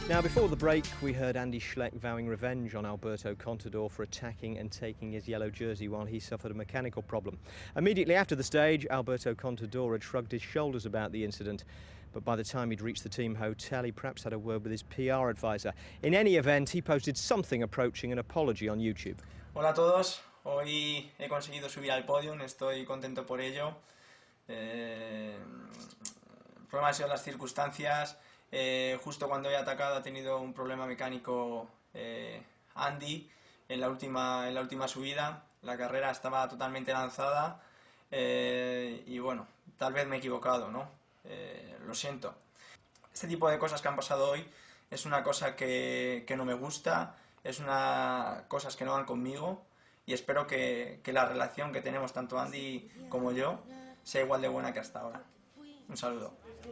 Now, before the break, we heard Andy Schleck vowing revenge on Alberto Contador for attacking and taking his yellow jersey while he suffered a mechanical problem. Immediately after the stage, Alberto Contador had shrugged his shoulders about the incident, but by the time he'd reached the team hotel, he perhaps had a word with his PR advisor. In any event, he posted something approaching an apology on YouTube. Hola a todos, hoy he conseguido subir al podium, estoy contento por ello. El problema han sido las circunstancias. Justo cuando he atacado ha tenido un problema mecánico Andy en la última subida. La carrera estaba totalmente lanzada y bueno, tal vez me he equivocado, ¿no? Lo siento. Este tipo de cosas que han pasado hoy es una cosa que no me gusta, es cosas que no van conmigo y espero que la relación que tenemos tanto Andy como yo sea igual de buena que hasta ahora. Un saludo.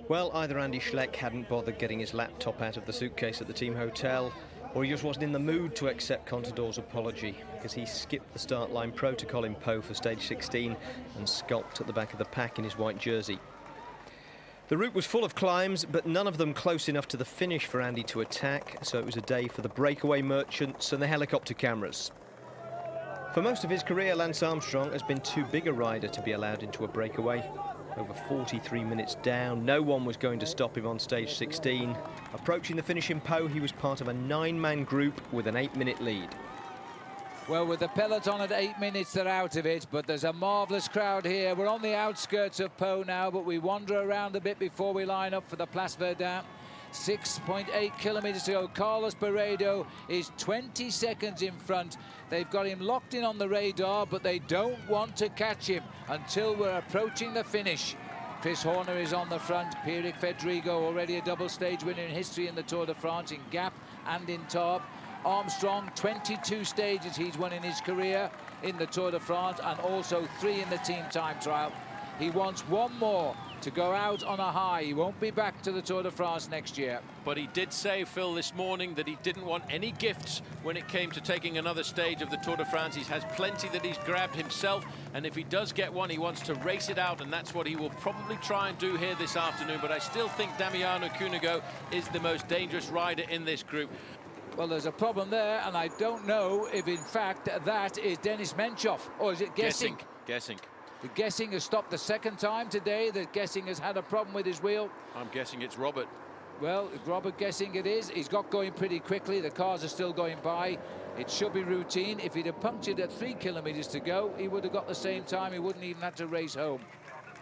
Well, either Andy Schleck hadn't bothered getting his laptop out of the suitcase at the team hotel, or he just wasn't in the mood to accept Contador's apology, because he skipped the start line protocol in Po for stage 16 and skulked at the back of the pack in his white jersey. The route was full of climbs, but none of them close enough to the finish for Andy to attack, so it was a day for the breakaway merchants and the helicopter cameras. For most of his career, Lance Armstrong has been too big a rider to be allowed into a breakaway. Over 43 minutes down, no one was going to stop him on stage 16. Approaching the finish in Po, he was part of a 9-man group with an 8-minute lead. Well, with the peloton at 8 minutes, they're out of it, but there's a marvellous crowd here. We're on the outskirts of Po now, but we wander around a bit before we line up for the Place Verdun. 6.8 kilometres to go. Carlos Barredo is 20 seconds in front. They've got him locked in on the radar, but they don't want to catch him until we're approaching the finish. Chris Horner is on the front. Pierrick Fedrigo, already a double stage winner in history in the Tour de France, in Gap and in Tarbes. Armstrong, 22 stages he's won in his career in the Tour de France, and also 3 in the team time trial. He wants one more to go out on a high. He won't be back to the Tour de France next year. But he did say, Phil, this morning that he didn't want any gifts when it came to taking another stage of the Tour de France. He has plenty that he's grabbed himself, and if he does get one, he wants to race it out, and that's what he will probably try and do here this afternoon. But I still think Damiano Cunego is the most dangerous rider in this group. Well, there's a problem there, and I don't know if, in fact, that is Denis Menchov, or is it Gessing? Guessing. The Gessing has stopped the second time today. The Gessing has had a problem with his wheel. I'm guessing it's Robert. Well, Robert Gessing it is. He's got going pretty quickly. The cars are still going by. It should be routine. If he'd have punctured at 3 kilometres to go, he would have got the same time. He wouldn't even have to race home.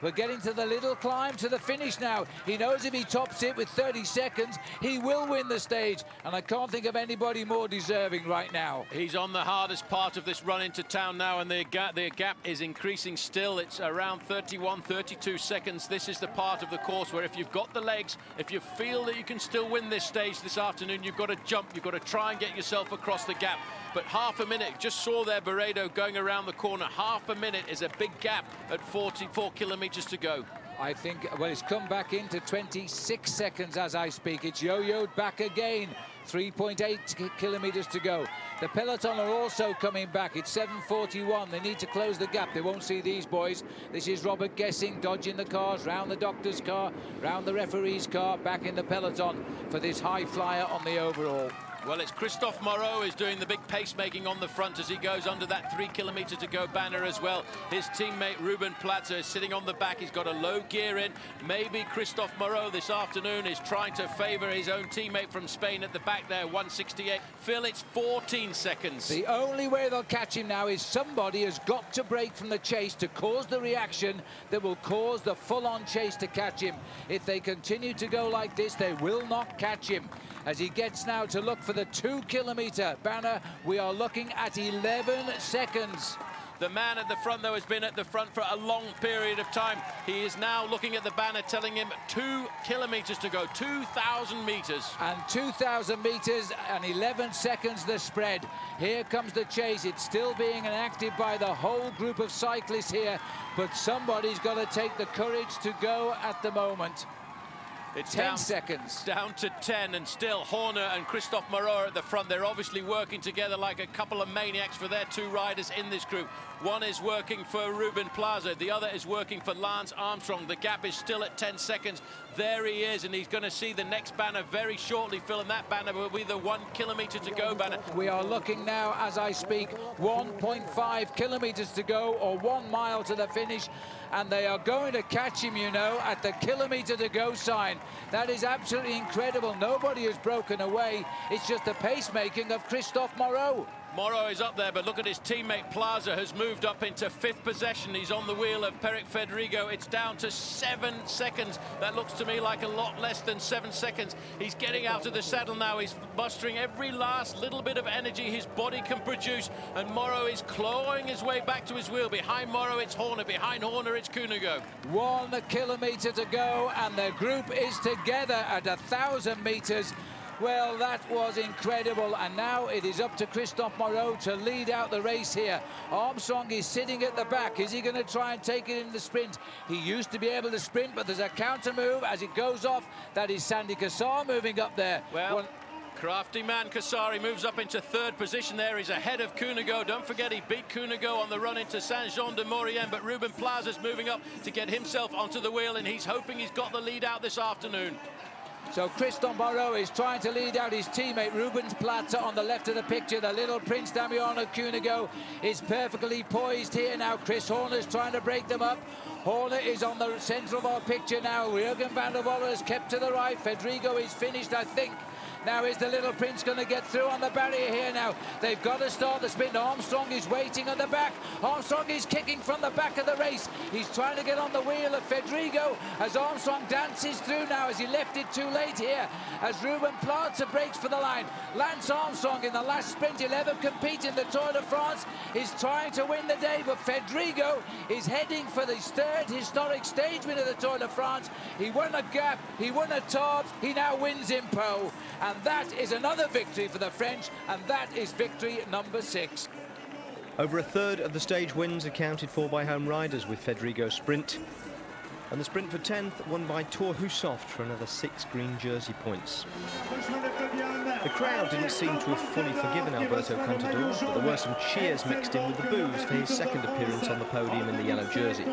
We're getting to the little climb to the finish now. He knows if he tops it with 30 seconds, he will win the stage. And I can't think of anybody more deserving right now. He's on the hardest part of this run into town now, and the gap is increasing still. It's around 31, 32 seconds. This is the part of the course where if you've got the legs, if you feel that you can still win this stage this afternoon, you've got to jump, you've got to try and get yourself across the gap. But half a minute, just saw there Barredo going around the corner. Half a minute is a big gap at 44 kilometres to go. I think, well, it's come back into 26 seconds as I speak. It's yo-yoed back again. 3.8 kilometres to go. The peloton are also coming back. It's 7:41. They need to close the gap. They won't see these boys. This is Robert Gessing dodging the cars, round the doctor's car, round the referee's car, back in the peloton for this high flyer on the overall. Well, it's Christophe Moreau is doing the big pacemaking on the front as he goes under that 3 kilometre to go banner as well. His teammate Ruben Plaza is sitting on the back. He's got a low gear in. Maybe Christophe Moreau this afternoon is trying to favour his own teammate from Spain at the back there, 168. Phil, it's 14 seconds. The only way they'll catch him now is somebody has got to break from the chase to cause the reaction that will cause the full-on chase to catch him. If they continue to go like this, they will not catch him. As he gets now to look for the 2 kilometre banner, we are looking at 11 seconds. The man at the front, though, has been at the front for a long period of time. He is now looking at the banner telling him 2 kilometres to go, 2,000 metres. And 2,000 metres and 11 seconds the spread. Here comes the chase. It's still being enacted by the whole group of cyclists here, but somebody's got to take the courage to go at the moment. It's 10 seconds. Down to 10, and still Horner and Christophe Moreau at the front. They're obviously working together like a couple of maniacs for their two riders in this group. One is working for Ruben Plaza, the other is working for Lance Armstrong. The gap is still at 10 seconds. There he is, and he's going to see the next banner very shortly, Phil, and that banner will be the 1 kilometre to go banner. We are looking now, as I speak, 1.5 kilometres to go, or 1 mile to the finish, and they are going to catch him, you know, at the kilometre to go sign. That is absolutely incredible. Nobody has broken away. It's just the pacemaking of Christophe Moreau. Moreau is up there, but look at his teammate Plaza has moved up into 5th possession. He's on the wheel of Peric Federigo. It's down to 7 seconds. That looks to me like a lot less than 7 seconds. He's getting out of the saddle now. He's mustering every last little bit of energy his body can produce, and Moreau is clawing his way back to his wheel. Behind Moreau, it's Horner. Behind Horner, it's Cunego. 1 kilometre to go, and the group is together at 1,000 metres. Well, that was incredible, and now it is up to Christophe Moreau to lead out the race here. Armstrong is sitting at the back. Is he going to try and take it in the sprint? He used to be able to sprint, but there's a counter move as it goes off. That is Sandy Cassar moving up there. Well, crafty man Cassari moves up into 3rd position there. He's ahead of Cunego. Don't forget he beat Cunego on the run into Saint-Jean-de-Maurienne, but Ruben Plaza's moving up to get himself onto the wheel, and he's hoping he's got the lead out this afternoon. So Christophe Moreau is trying to lead out his teammate Rubens Plaza on the left of the picture. The little Prince Damiano Cunego is perfectly poised here now. Chris Horner's trying to break them up. Horner is on the centre of our picture now. Jürgen van der Walle is kept to the right. Federigo is finished, I think. Now is the little Prince going to get through on the barrier here now? They've got to start the sprint. Armstrong is waiting at the back. Armstrong is kicking from the back of the race. He's trying to get on the wheel of Federigo as Armstrong dances through now as he left it too late here as Ruben Plaza breaks for the line. Lance Armstrong in the last sprint he'll ever compete in the Tour de France is trying to win the day, but Federigo is heading for the 3rd historic stage win of the Tour de France. He won a Gap, he won a Tarbes, he now wins in Pau. And that is another victory for the French, and that is victory number 6. Over a third of the stage wins accounted for by home riders, with Federigo's sprint. And the sprint for 10th won by Thor Hushovd for another 6 green jersey points. The crowd didn't seem to have fully forgiven Alberto Contador, but there were some cheers mixed in with the boos for his 2nd appearance on the podium in the yellow jersey.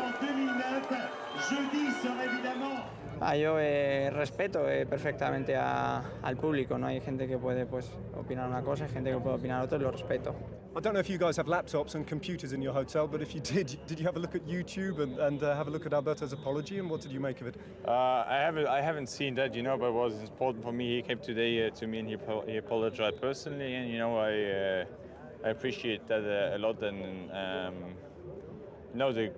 Yo respeto perfectamente al público, no hay gente que puede pues opinar una cosa, hay gente que puede opinar otra y lo respeto. I don't know if you guys have laptops and computers in your hotel, but if you did you have a look at YouTube and have a look at Alberto's apology, and what did you make of it? I haven't seen that, you know, but it was important for me. He came today to me and he apologized personally, and you know I appreciate that a lot, and you know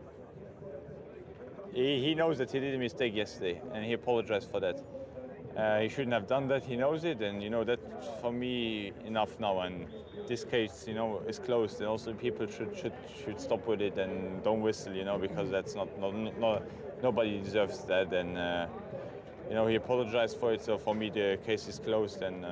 he knows that he did a mistake yesterday, and he apologized for that. He shouldn't have done that. He knows it, and you know that for me enough now. And this case, you know, is closed, and also people should stop with it and don't whistle, you know, because that's not nobody deserves that. And you know, he apologized for it. So for me, the case is closed, and